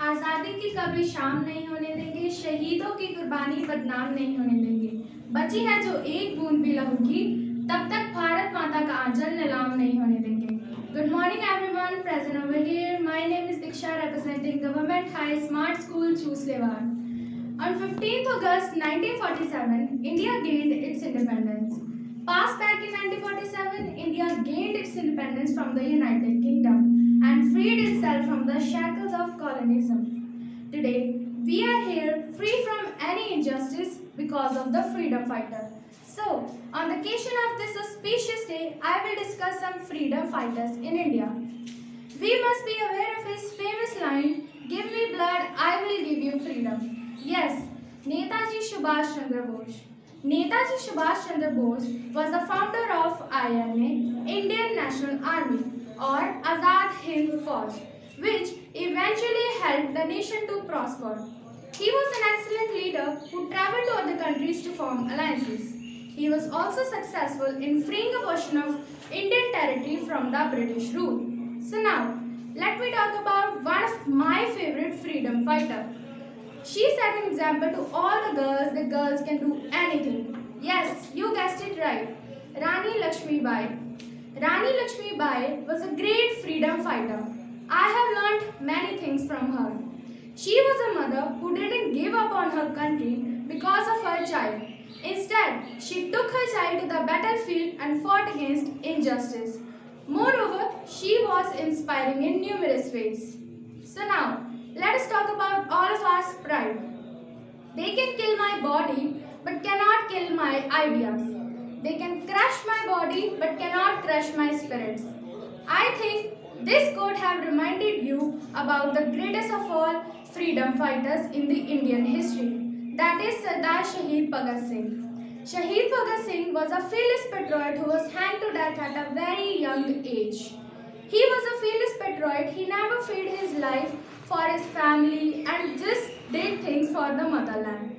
आज़ादी की कभी शाम नहीं होने देंगे, शहीदों की कुर्बानी बदनाम नहीं होने देंगे। बची है जो एक बूंद भी लहू की, तब तक भारत माता का आंचल नीलाम नहीं होने देंगे। Good morning everyone present over here. My name is Diksha representing Government High Smart School Chuslevar. On 15th August 1947, India gained its independence. Passed back in 1947, India gained its independence from the United Kingdom and freed itself from the shackles of colonialism. Today, we are here free from any injustice because of the freedom fighter. So, on the occasion of this auspicious day, I will discuss some freedom fighters in India. We must be aware of his famous line, "Give me blood, I will give you freedom." Yes, Netaji Subhash Chandra Bose. Netaji Subhash Chandra Bose was the founder of INA, Indian National Army, or Azad Hind Fauj, which eventually helped the nation to prosper. He was an excellent leader who traveled to other countries to form alliances. He was also successful in freeing a portion of Indian territory from the British rule. So now, let me talk about one of my favorite freedom fighter. She set an example to all the girls that girls can do anything. Yes, you guessed it right. Rani Lakshmi Bai. Rani Lakshmi Bai was a great freedom fighter. I have learned many things from her. She was a mother who didn't give up on her country because of her child. Instead, she took her child to the battlefield and fought against injustice. Moreover, she was inspiring in numerous ways. So now, let us talk about all of us pride. They can kill my body but cannot kill my ideas. They can crush my body but cannot crush my spirits. I think this quote have reminded you about the greatest of all freedom fighters in the Indian history. That is Sardar Shahid Bhagat Singh. Shahid Bhagat Singh was a fearless patriot who was hanged to death at a very young age. He was a fearless patriot. He never feared his life for his family and just did things for the motherland.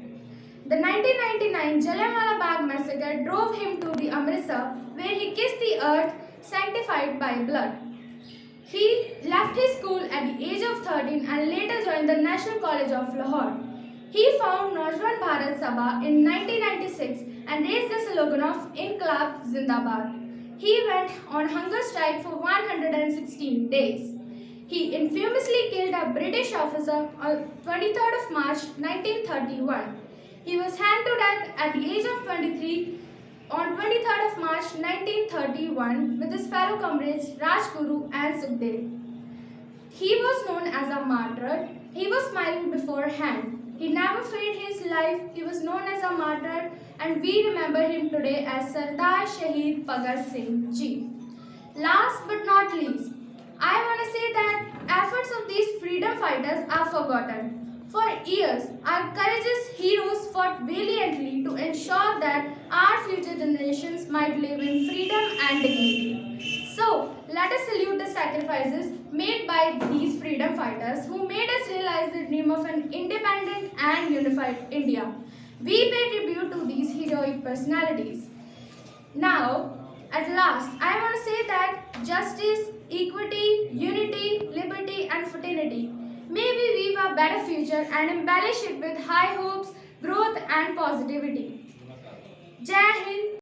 The 1999 Jallianwala Bagh massacre drove him to the Amritsar where he kissed the earth sanctified by blood. He left his school at the age of 13 and later joined the National College of Lahore. He founded Naujawan Bharat Sabha in 1996 and raised the slogan of Inqilab Zindabad. He went on hunger strike for 116 days. He infamously killed a British officer on 23rd of March 1931. He was hanged to death at the age of 23 on 23rd of March 1931 with his fellow comrades Rajguru and Sukhdev. He was known as a martyr. He was smiling beforehand. He never feared his life. He was known as a martyr and we remember him today as Sardar Shahid Bhagat Singh Ji. Last but not least, I want to say that efforts of these freedom fighters are forgotten. For years, our courageous heroes fought valiantly to ensure that our future generations might live in freedom and dignity. So, let us salute the sacrifices made by these freedom fighters who made us realize the dream of an independent and unified India. We pay tribute to these heroic personalities. Now, at last, I want to say that justice, equity, unity, liberty and fraternity may we weave a better future and embellish it with high hopes, growth and positivity. Jai Hind.